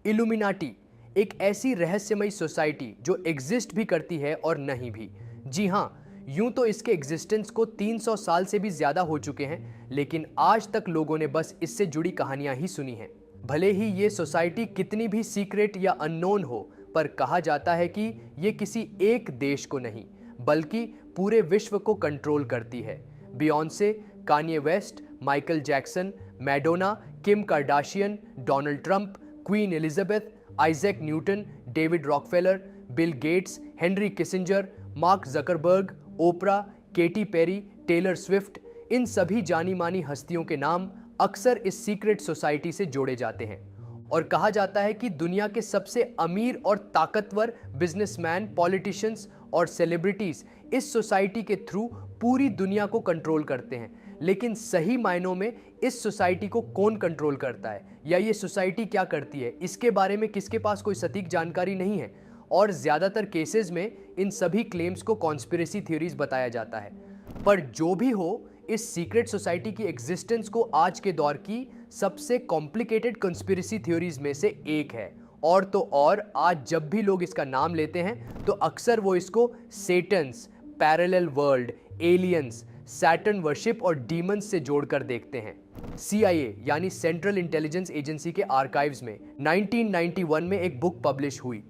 Illuminati एक ऐसी रहस्यमयी सोसाइटी जो एग्जिस्ट भी करती है और नहीं भी। जी हाँ, यूं तो इसके एग्जिस्टेंस को 300 साल से भी ज्यादा हो चुके हैं, लेकिन आज तक लोगों ने बस इससे जुड़ी कहानियां ही सुनी हैं। भले ही ये सोसाइटी कितनी भी सीक्रेट या अननोन हो, पर कहा जाता है कि ये किसी एक देश को नहीं बल्कि पूरे विश्व को कंट्रोल करती है। Beyonce, Kanye West, Michael Jackson, Madonna, Kim Kardashian, Donald Trump, Queen Elizabeth, Isaac Newton, David Rockefeller, Bill Gates, Henry Kissinger, Mark Zuckerberg, Oprah, Katy Perry, Taylor Swift, इन सभी जानी मानी हस्तियों के नाम अक्सर इस सीक्रेट सोसाइटी से जोड़े जाते हैं। और कहा जाता है कि दुनिया के सबसे अमीर और ताकतवर बिजनेसमैन, पॉलिटिशियंस और सेलिब्रिटीज इस सोसाइटी के थ्रू पूरी दुनिया को कंट्रोल करते हैं। लेकिन सही मायनों में इस सोसाइटी को कौन कंट्रोल करता है या ये सोसाइटी क्या करती है, इसके बारे में किसके पास कोई सटीक जानकारी नहीं है। और ज़्यादातर केसेस में इन सभी क्लेम्स को कॉन्स्पिरेसी थ्योरीज बताया जाता है। पर जो भी हो, इस सीक्रेट सोसाइटी की एग्जिस्टेंस को आज के दौर की सबसे कॉम्प्लिकेटेड कॉन्स्पिरेसी थ्योरीज में से एक है। और तो और आज जब भी लोग इसका नाम लेते हैं तो अक्सर वो इसको Satan's, parallel world, aliens, Saturn worship और डीमंस से जोड़कर देखते हैं। CIA यानी सेंट्रल इंटेलिजेंस एजेंसी के आर्काइव्स में 1991 में एक बुक पब्लिश हुई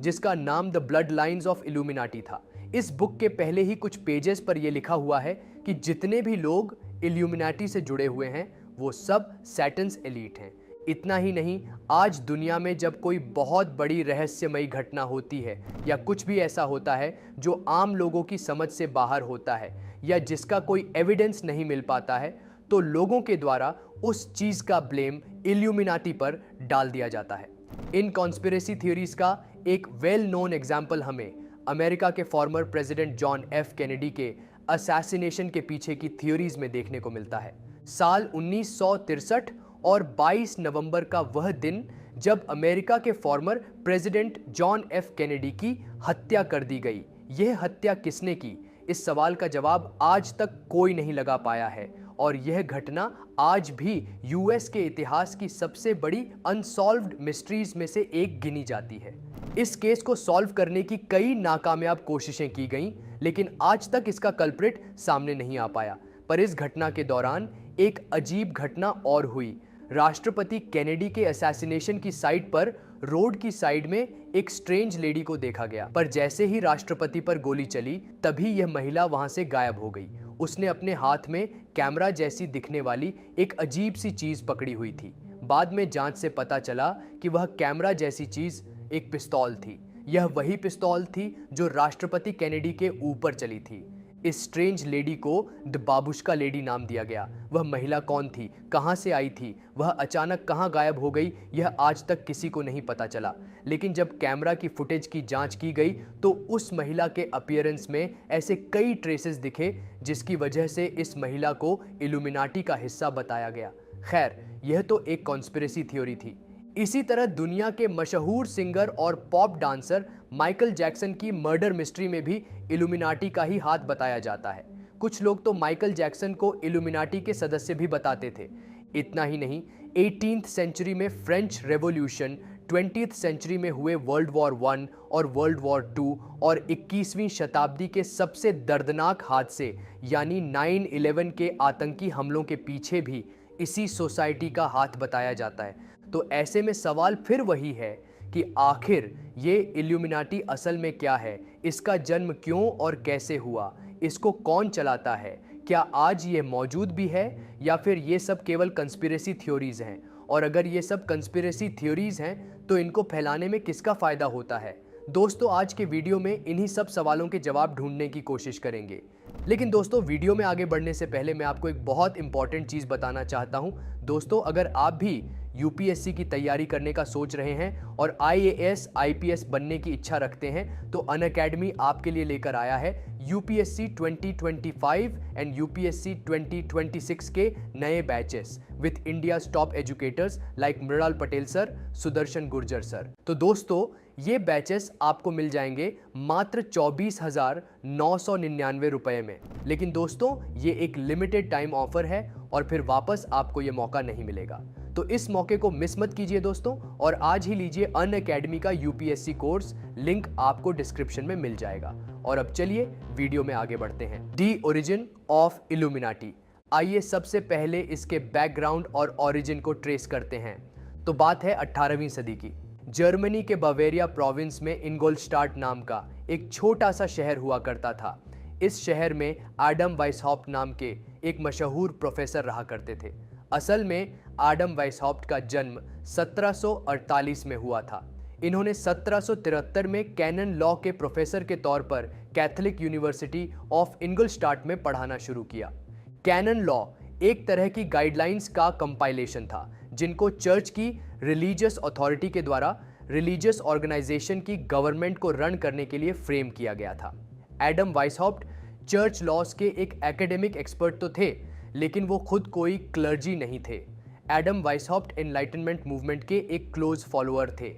जिसका नाम the blood lines of illuminati था। इस बुक के पहले ही कुछ पेजेस पर यह लिखा हुआ है कि जितने भी लोग इल्यूमिनाटी से जुड़े हुए हैं वो सब सैटन्स एलीट हैं। इतना ही नहीं, आज दुनिया में जब कोई बहुत बड़ी रहस्यमयी घटना होती है या कुछ भी ऐसा होता है जो आम लोगों की समझ से बाहर होता है या जिसका कोई एविडेंस नहीं मिल पाता है, तो लोगों के द्वारा उस चीज का ब्लेम इल्यूमिनाटी पर डाल दिया जाता है। इन कॉन्स्पिरेसी थ्योरीज का एक वेल नोन एग्जाम्पल हमें अमेरिका के former president John F Kennedy के असैसिनेशन के पीछे की थ्योरीज में देखने को मिलता है। साल 1963 और 22 नवंबर का वह दिन जब अमेरिका के former president John F Kennedy की हत्या कर दी गई। यह हत्या किसने की, इस सवाल का जवाब आज तक कोई नहीं लगा पाया है और यह घटना आज भी यूएस के इतिहास की सबसे बड़ी अनसॉल्व्ड मिस्ट्रीज में से एक गिनी जाती है। इस केस को सॉल्व करने की कई नाकामयाब कोशिशें की गईं, लेकिन आज तक इसका कल्प्रिट सामने नहीं आ पाया। पर इस घटना के दौरान एक अजीब घटना और हुई। राष्ट्रपति कैनेडी के असैसिनेशन की साइट पर रोड की साइड में एक स्ट्रेंज लेडी को देखा गया, पर जैसे ही राष्ट्रपति पर गोली चली तभी यह महिला वहां से गायब हो गई। उसने अपने हाथ में कैमरा जैसी दिखने वाली एक अजीब सी चीज पकड़ी हुई थी। बाद में जांच से पता चला कि वह कैमरा जैसी चीज एक पिस्तौल थी। यह वही पिस्तौल थी जो राष्ट्रपति कैनेडी के ऊपर चली थी। इस स्ट्रेंज लेडी को द बाबुश्का लेडी नाम दिया गया। वह महिला कौन थी, कहां से आई थी, वह अचानक कहां गायब हो गई, यह आज तक किसी को नहीं पता चला। लेकिन जब कैमरा की फुटेज की जांच की गई तो उस महिला के अपीयरेंस में ऐसे कई ट्रेसेस दिखे जिसकी वजह से इस महिला को इल्यूमिनाटी का हिस्सा बताया गया। खैर, यह तो एक कॉन्स्पिरेसी थ्योरी थी। इसी तरह दुनिया के मशहूर सिंगर और पॉप डांसर माइकल जैक्सन की मर्डर मिस्ट्री में भी इल्यूमिनाटी का ही हाथ बताया जाता है। कुछ लोग तो माइकल जैक्सन को इल्यूमिनाटी के सदस्य भी बताते थे। इतना ही नहीं, 18th सेंचुरी में फ्रेंच रेवोल्यूशन, 20th सेंचुरी में हुए वर्ल्ड वॉर 1 और वर्ल्ड वॉर 2 और 21वीं शताब्दी के सबसे दर्दनाक हादसे यानी 9/11 के आतंकी हमलों के पीछे भी इसी सोसाइटी का हाथ बताया जाता है। तो ऐसे में सवाल फिर वही है कि आखिर ये इल्यूमिनाटी असल में क्या है, इसका जन्म क्यों और कैसे हुआ, इसको कौन चलाता है, क्या आज ये मौजूद भी है या फिर ये सब केवल कंस्पिरेसी थ्योरीज हैं। और अगर ये सब कंस्पिरेसी थ्योरीज हैं तो इनको फैलाने में किसका फ़ायदा होता है। दोस्तों, आज के वीडियो में इन्हीं सब सवालों के जवाब ढूंढने की कोशिश करेंगे। लेकिन दोस्तों, वीडियो में आगे बढ़ने से पहले मैं आपको एक बहुत इंपॉर्टेंट चीज़ बताना चाहता हूं। दोस्तों, अगर आप भी यूपीएससी की तैयारी करने का सोच रहे हैं और IAS IPS बनने की इच्छा रखते हैं तो अनअकैडमी आपके लिए लेकर आया है यूपीएससी 2025 एंड यूपीएससी 2026 के नए batches with India's top educators like Mrinal Patel sir, Sudarshan Gurjar sir. तो दोस्तों, ये बैचेस आपको मिल जाएंगे मात्र 24,999 रुपए में। लेकिन दोस्तों, ये एक लिमिटेड टाइम ऑफर है और फिर वापस आपको ये मौका नहीं मिलेगा। तो इस मौके को मिस मत कीजिए दोस्तों, और आज ही लीजिए अनअकैडमी का यूपीएससी कोर्स, लिंक आपको डिस्क्रिप्शन में मिल जाएगा। और अब चलिए वीडियो में आगे बढ़ते हैं। The origin of illuminati. आइए सबसे पहले इसके बैकग्राउंड और ओरिजिन को ट्रेस करते हैं। तो बात है 18वीं सदी की। जर्मनी के बवेरिया प्रोविंस में इंगोल्स्टार्ट नाम का एक छोटा सा शहर हुआ करता था। इस शहर में एडम वाइसहॉफ्ट नाम के एक मशहूर प्रोफेसर रहा करते थे। असल में एडम वाइसहॉफ्ट का जन्म 1748 में हुआ था। इन्होंने 1773 में कैनन लॉ के प्रोफेसर के तौर पर कैथोलिक यूनिवर्सिटी ऑफ इंगोल्स्टार्ट में पढ़ाना शुरू किया। कैनन लॉ एक तरह की गाइडलाइंस का कंपाइलेशन था, जिनको चर्च की रिलीजियस अथॉरिटी के द्वारा रिलीजियस ऑर्गेनाइजेशन की गवर्नमेंट को रन करने के लिए फ्रेम किया गया था। एडम वाइसहॉफ्ट चर्च लॉज के एक एकेडमिक एक्सपर्ट तो थे, लेकिन वो खुद कोई क्लर्जी नहीं थे। एडम वाइसहॉफ्ट एनलाइटनमेंट मूवमेंट के एक क्लोज फॉलोअर थे,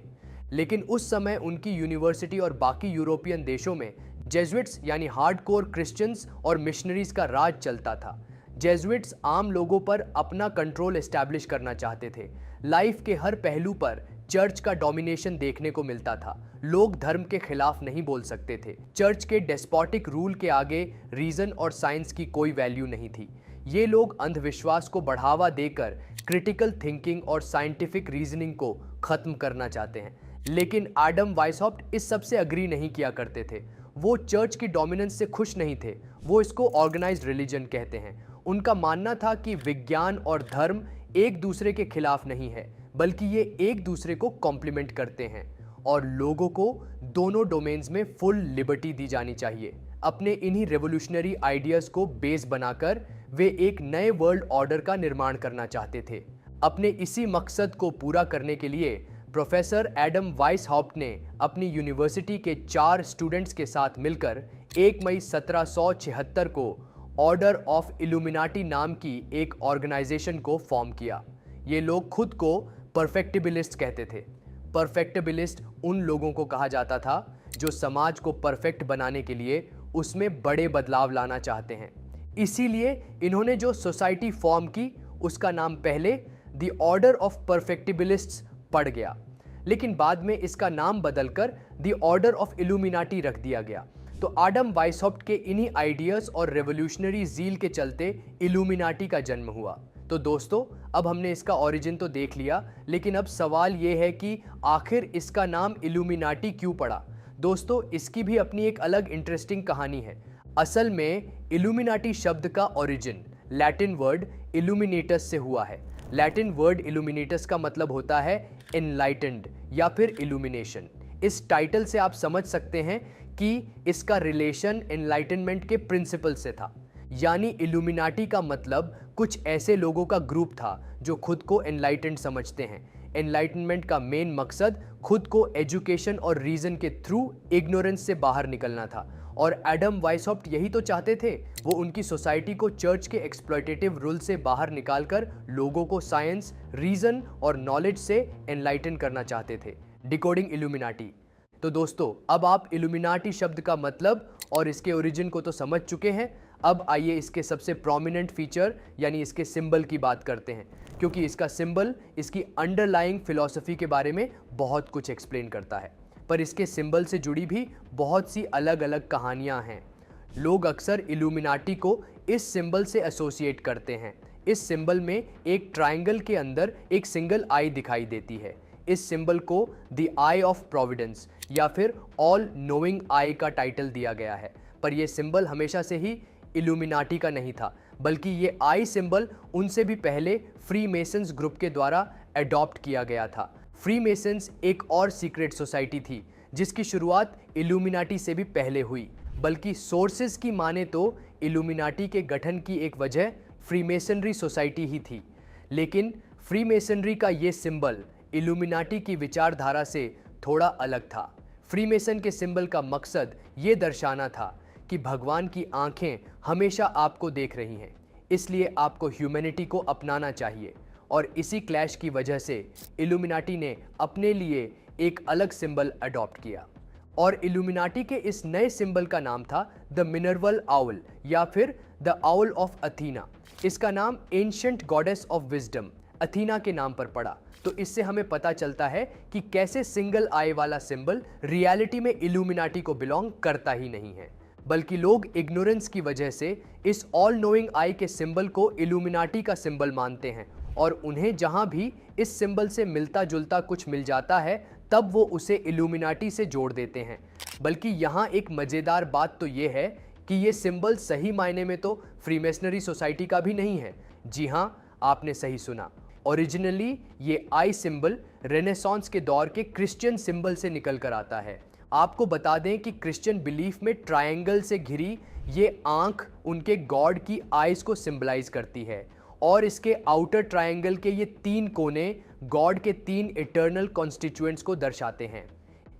लेकिन उस समय उनकी यूनिवर्सिटी और बाकी यूरोपियन देशों में जेजुइट्स यानी हार्डकोर क्रिश्चियंस और मिशनरीज का राज चलता था। जेजुइट्स आम लोगों पर अपना कंट्रोल एस्टैब्लिश करना चाहते थे। लाइफ के हर पहलू पर चर्च का डोमिनेशन देखने को मिलता था। लोग धर्म के खिलाफ नहीं बोल सकते थे। चर्च के डेस्पोटिक रूल के आगे रीजन और साइंस की कोई वैल्यू नहीं थी। ये लोग अंधविश्वास को बढ़ावा देकर क्रिटिकल थिंकिंग और साइंटिफिक रीजनिंग को खत्म करना चाहते हैं। लेकिन एडम वाइसहॉफ्ट इस सब से अग्री नहीं किया करते थे। वो चर्च की डोमिनेंस से खुश नहीं थे। वो इसको ऑर्गेनाइज्ड रिलीजन कहते हैं। उनका मानना था कि विज्ञान और धर्म एक दूसरे के खिलाफ नहीं है, बल्कि ये एक दूसरे को कॉम्प्लीमेंट करते हैं और लोगों को दोनों डोमेन्स में फुल लिबर्टी दी जानी चाहिए। अपने इन्हीं रेवोल्यूशनरी आइडियाज को बेस बनाकर वे एक नए वर्ल्ड ऑर्डर का निर्माण करना चाहते थे। अपने इसी मकसद को पूरा करने के लिए प्रोफेसर एडम वाइसहॉफ्ट ने अपनी यूनिवर्सिटी के 4 स्टूडेंट्स के साथ मिलकर 1 मई 1776 को ऑर्डर ऑफ इल्यूमिनाटी नाम की एक ऑर्गेनाइजेशन को फॉर्म किया। ये लोग खुद को परफेक्टिबिलिस्ट कहते थे। परफेक्टिबिलिस्ट उन लोगों को कहा जाता था जो समाज को परफेक्ट बनाने के लिए उसमें बड़े बदलाव लाना चाहते हैं। इसीलिए इन्होंने जो सोसाइटी फॉर्म की उसका नाम पहले द ऑर्डर ऑफ परफेक्टिबिलिस्ट्स पड़ गया, लेकिन बाद में इसका नाम बदलकर द ऑर्डर ऑफ इल्यूमिनाटी रख दिया गया। तो एडम वाइसहॉफ्ट के इन्हीं आइडियाज और रेवोल्यूशनरी जील के चलते इल्यूमिनाटी का जन्म हुआ। तो दोस्तों, अब हमने इसका ओरिजिन तो देख लिया, लेकिन अब सवाल ये है कि आखिर इसका नाम इल्यूमिनाटी क्यों पड़ा। दोस्तों, इसकी भी अपनी एक अलग इंटरेस्टिंग कहानी है। असल में इल्यूमिनाटी शब्द का ओरिजिन लैटिन वर्ड इल्यूमिनेटस से हुआ है। लैटिन वर्ड इल्यूमिनेटस का मतलब होता है एनलाइटेंड या फिर इल्यूमिनेशन। इस टाइटल से आप समझ सकते हैं कि इसका रिलेशन एनलाइटनमेंट के प्रिंसिपल से था। यानी इल्यूमिनाटी का मतलब कुछ ऐसे लोगों का ग्रुप था जो खुद को एनलाइटेंड समझते हैं। एनलाइटनमेंट का मेन मकसद खुद को एजुकेशन और रीजन के थ्रू इग्नोरेंस से बाहर निकलना था, और एडम वाइसहॉफ्ट यही तो चाहते थे। वो उनकी सोसाइटी को चर्च के एक्सप्लॉयटेटिव रूल से बाहर निकालकर लोगों को साइंस, रीजन और नॉलेज से एनलाइटन करना चाहते थे। Decoding illuminati. तो दोस्तों, अब आप इल्यूमिनाटी शब्द का मतलब और इसके ओरिजिन को तो समझ चुके हैं। अब आइए इसके सबसे प्रोमिनेंट फीचर यानी इसके सिंबल की बात करते हैं, क्योंकि इसका सिंबल इसकी अंडरलाइंग फिलॉसफी के बारे में बहुत कुछ एक्सप्लेन करता है। पर इसके सिंबल से जुड़ी भी बहुत सी अलग अलग कहानियां हैं। लोग अक्सर इल्यूमिनाटी को इस सिंबल से एसोसिएट करते हैं। इस सिंबल में एक ट्रायंगल के अंदर एक सिंगल आई दिखाई देती है। इस सिंबल को द आई ऑफ प्रोविडेंस या फिर ऑल नोइंग आई का टाइटल दिया गया है। पर यह सिंबल हमेशा से ही इल्यूमिनाटी का नहीं था, बल्कि ये आई सिंबल उनसे भी पहले फ्री मेसन्स ग्रुप के द्वारा अडॉप्ट किया गया था। फ्री मेसन्स एक और सीक्रेट सोसाइटी थी जिसकी शुरुआत इल्यूमिनाटी से भी पहले हुई। बल्कि सोर्सेज की माने तो इल्यूमिनाटी के गठन की एक वजह फ्रीमेसनरी सोसाइटी ही थी, लेकिन फ्रीमेसनरी का ये सिंबल इल्यूमिनाटी की विचारधारा से थोड़ा अलग था। फ्रीमेसन के सिंबल का मकसद ये दर्शाना था कि भगवान की आंखें हमेशा आपको देख रही हैं, इसलिए आपको ह्यूमैनिटी को अपनाना चाहिए। और इसी क्लैश की वजह से इल्यूमिनाटी ने अपने लिए एक अलग सिंबल अडॉप्ट किया और इल्यूमिनाटी के इस नए सिंबल का नाम था द मिनर्वल आउल या फिर द आउल ऑफ अथीना। इसका नाम ancient goddess of wisdom Athena के नाम पर पड़ा। तो इससे हमें पता चलता है कि कैसे सिंगल आई वाला सिंबल रियलिटी में इल्यूमिनाटी को बिलोंग करता ही नहीं है, बल्कि लोग इग्नोरेंस की वजह से इस ऑल नोइंग आई के सिंबल को इल्यूमिनाटी का सिंबल मानते हैं और उन्हें जहां भी इस सिंबल से मिलता जुलता कुछ मिल जाता है तब वो उसे इल्यूमिनाटी से जोड़ देते हैं। बल्कि यहाँ एक मज़ेदार बात तो ये है कि ये सिंबल सही मायने में तो फ्रीमेसनरी सोसाइटी का भी नहीं है। जी हाँ, आपने सही सुना। ओरिजिनली ये आई सिंबल रेनेसांस के दौर के क्रिश्चियन सिंबल से निकल कर आता है। आपको बता दें कि क्रिश्चियन बिलीफ में ट्रायंगल से घिरी ये आंख उनके गॉड की आइज को सिंबलाइज करती है और इसके आउटर ट्रायंगल के ये 3 कोने गॉड के 3 इटर्नल कॉन्स्टिट्यूएंट्स को दर्शाते हैं।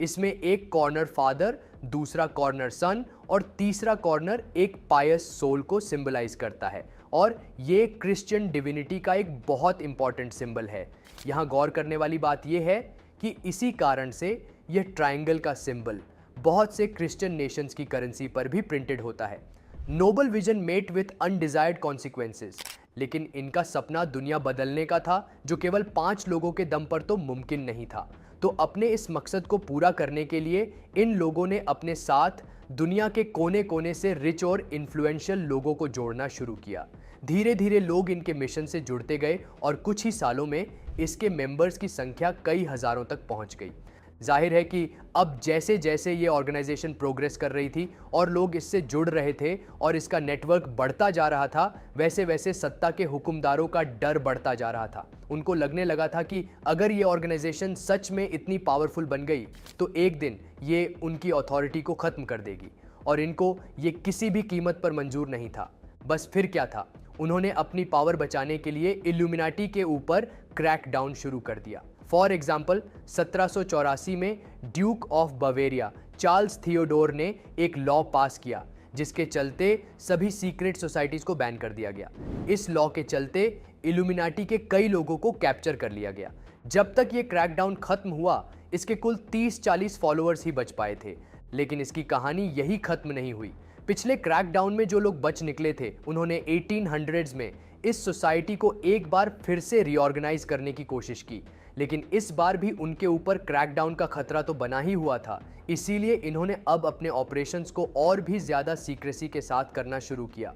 इसमें एक कॉर्नर फादर, दूसरा कॉर्नर सन और तीसरा कॉर्नर एक पायस सोल को सिंबलाइज करता है और ये क्रिश्चियन डिविनिटी का एक बहुत इंपॉर्टेंट सिंबल है। यहाँ गौर करने वाली बात यह है कि इसी कारण से यह ट्रायंगल का सिंबल बहुत से क्रिश्चियन नेशंस की करेंसी पर भी प्रिंटेड होता है। Noble vision met with undesired consequences, लेकिन इनका सपना दुनिया बदलने का था जो केवल 5 लोगों के दम पर तो मुमकिन नहीं था। तो अपने इस मकसद को पूरा करने के लिए इन लोगों ने अपने साथ दुनिया के कोने कोने से रिच और इन्फ्लुएंशियल लोगों को जोड़ना शुरू किया। धीरे धीरे लोग इनके मिशन से जुड़ते गए और कुछ ही सालों में इसके मेंबर्स की संख्या कई हजारों तक पहुंच गई। जाहिर है कि अब जैसे जैसे ये ऑर्गेनाइजेशन प्रोग्रेस कर रही थी और लोग इससे जुड़ रहे थे और इसका नेटवर्क बढ़ता जा रहा था, वैसे वैसे सत्ता के हुक्मदारों का डर बढ़ता जा रहा था। उनको लगने लगा था कि अगर ये ऑर्गेनाइजेशन सच में इतनी पावरफुल बन गई तो एक दिन ये उनकी अथॉरिटी को ख़त्म कर देगी और इनको ये किसी भी कीमत पर मंजूर नहीं था। बस फिर क्या था, उन्होंने अपनी पावर बचाने के लिए इल्यूमिनाटी के ऊपर क्रैकडाउन शुरू कर दिया। फॉर एग्जाम्पल 1784 में Duke of Bavaria Charles Theodore ने एक लॉ पास किया जिसके चलते सभी सीक्रेट सोसाइटीज को बैन कर दिया गया। इस लॉ के चलते इल्यूमिनाटी के कई लोगों को कैप्चर कर लिया गया। जब तक ये क्रैकडाउन खत्म हुआ इसके कुल 30-40 फॉलोअर्स ही बच पाए थे, लेकिन इसकी कहानी यही खत्म नहीं हुई। पिछले क्रैकडाउन में जो लोग बच निकले थे उन्होंने 1800s में इस सोसाइटी को एक बार फिर से रीऑर्गेनाइज करने की कोशिश की, लेकिन इस बार भी उनके ऊपर क्रैकडाउन का खतरा तो बना ही हुआ था। इसीलिए इन्होंने अब अपने ऑपरेशंस को और भी ज़्यादा सीक्रेसी के साथ करना शुरू किया।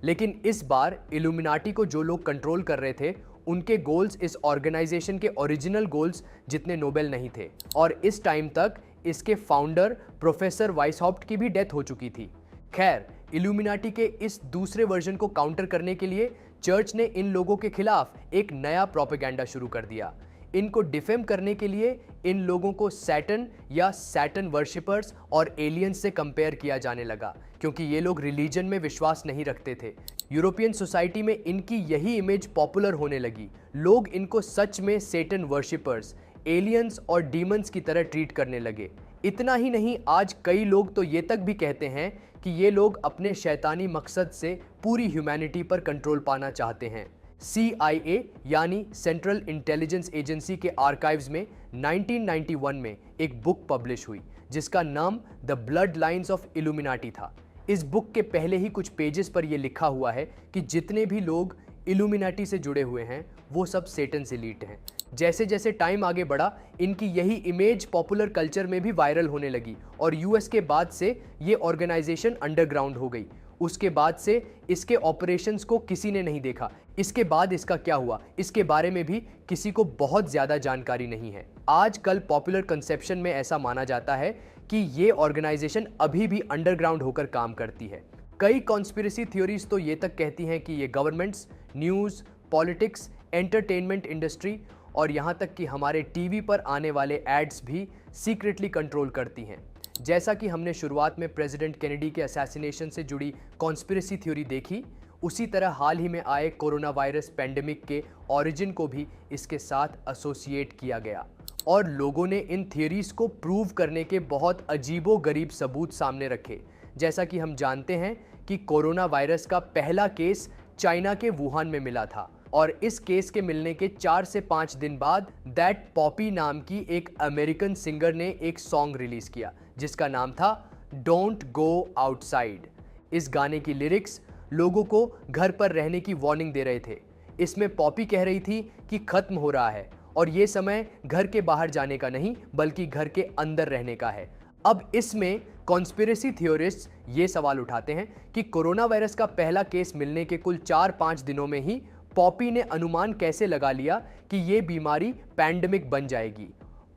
लेकिन इस बार इल्यूमिनाटी को जो लोग कंट्रोल कर रहे थे उनके गोल्स इस ऑर्गेनाइजेशन के ओरिजिनल गोल्स जितने नोबेल नहीं थे और इस टाइम तक इसके फाउंडर प्रोफेसर वाइसहॉफ्ट की भी डेथ हो चुकी थी। खैर, इल्यूमिनाटी के इस दूसरे वर्जन को काउंटर करने के लिए चर्च ने इन लोगों के खिलाफ एक नया प्रोपेगेंडा शुरू कर दिया। इनको डिफेम करने के लिए इन लोगों को सैटन या सैटन वर्शिपर्स और एलियंस से कंपेयर किया जाने लगा, क्योंकि ये लोग रिलीजन में विश्वास नहीं रखते थे। यूरोपियन सोसाइटी में इनकी यही इमेज पॉपुलर होने लगी। लोग इनको सच में सैटन वर्शिपर्स, एलियंस और डीमंस की तरह ट्रीट करने लगे। इतना ही नहीं, आज कई लोग तो ये तक भी कहते हैं कि ये लोग अपने शैतानी मकसद से पूरी ह्यूमैनिटी पर कंट्रोल पाना चाहते हैं। CIA यानी सेंट्रल इंटेलिजेंस एजेंसी के आर्काइव्स में 1991 में एक बुक पब्लिश हुई जिसका नाम the blood lines of illuminati था। इस बुक के पहले ही कुछ पेजेस पर यह लिखा हुआ है कि जितने भी लोग इल्यूमिनाटी से जुड़े हुए हैं वो सब सेटन्स एलीट हैं। जैसे जैसे टाइम आगे बढ़ा इनकी यही इमेज पॉपुलर कल्चर में भी वायरल होने लगी और US के बाद से ये ऑर्गेनाइजेशन अंडरग्राउंड हो गई। उसके बाद से इसके ऑपरेशंस को किसी ने नहीं देखा। इसके बाद इसका क्या हुआ इसके बारे में भी किसी को बहुत ज़्यादा जानकारी नहीं है। आजकल पॉपुलर कंसेप्शन में ऐसा माना जाता है कि ये ऑर्गेनाइजेशन अभी भी अंडरग्राउंड होकर काम करती है। कई कॉन्स्पिरेसी थ्योरीज तो ये तक कहती हैं कि ये governments, news, politics, entertainment industry और यहाँ तक कि हमारे टीवी पर आने वाले एड्स भी सीक्रेटली कंट्रोल करती हैं। जैसा कि हमने शुरुआत में प्रेसिडेंट केनेडी के असैसिनेशन से जुड़ी कॉन्स्पिरेसी थ्योरी देखी, उसी तरह हाल ही में आए कोरोना वायरस पेंडेमिक के ओरिजिन को भी इसके साथ एसोसिएट किया गया और लोगों ने इन थ्योरीज को प्रूव करने के बहुत अजीबो-गरीब सबूत सामने रखे। जैसा कि हम जानते हैं कि कोरोना वायरस का पहला केस चाइना के वुहान में मिला था और इस केस के मिलने के 4 से 5 दिन बाद दैट पॉपी नाम की एक अमेरिकन सिंगर ने एक सॉन्ग रिलीज किया जिसका नाम था डोंट गो आउटसाइड। इस गाने की लिरिक्स लोगों को घर पर रहने की वार्निंग दे रहे थे। इसमें पॉपी कह रही थी कि खत्म हो रहा है और ये समय घर के बाहर जाने का नहीं बल्कि घर के अंदर रहने का है। अब इसमें कॉन्स्पिरेसी थियोरिस्ट्स ये सवाल उठाते हैं कि कोरोना वायरस का पहला केस मिलने के कुल 4-5 दिनों में ही पॉपी ने अनुमान कैसे लगा लिया कि ये बीमारी पैंडेमिक बन जाएगी।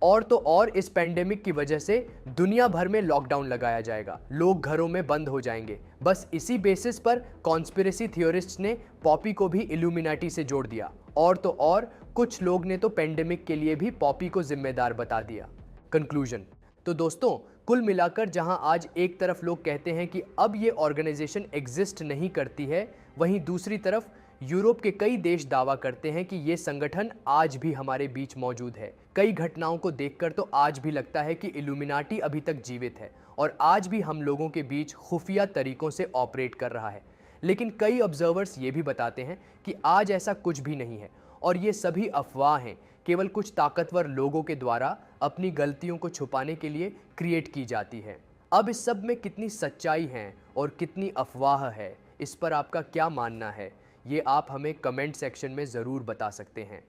और तो और इस पैंडेमिक की वजह से दुनिया भर में लॉकडाउन लगाया जाएगा, लोग घरों में बंद हो जाएंगे। बस इसी बेसिस पर कॉन्स्पिरेसी थियोरिस्ट्स ने पॉपी को भी इल्यूमिनाटी से जोड़ दिया। और तो और कुछ लोग ने तो पैंडेमिक के लिए भी पॉपी को जिम्मेदार बता दिया। कंक्लूजन। तो दोस्तों, कुल मिलाकर जहां आज एक तरफ लोग कहते हैं कि अब ये ऑर्गेनाइजेशन एग्जिस्ट नहीं करती है, वहीं दूसरी तरफ यूरोप के कई देश दावा करते हैं कि ये संगठन आज भी हमारे बीच मौजूद है। कई घटनाओं को देखकर तो आज भी लगता है कि इल्यूमिनाटी अभी तक जीवित है और आज भी हम लोगों के बीच खुफिया तरीकों से ऑपरेट कर रहा है। लेकिन कई ऑब्जर्वर्स ये भी बताते हैं कि आज ऐसा कुछ भी नहीं है और ये सभी अफवाह हैं, केवल कुछ ताकतवर लोगों के द्वारा अपनी गलतियों को छुपाने के लिए क्रिएट की जाती है। अब इस सब में कितनी सच्चाई है और कितनी अफवाह है, इस पर आपका क्या मानना है, ये आप हमें कमेंट सेक्शन में ज़रूर बता सकते हैं।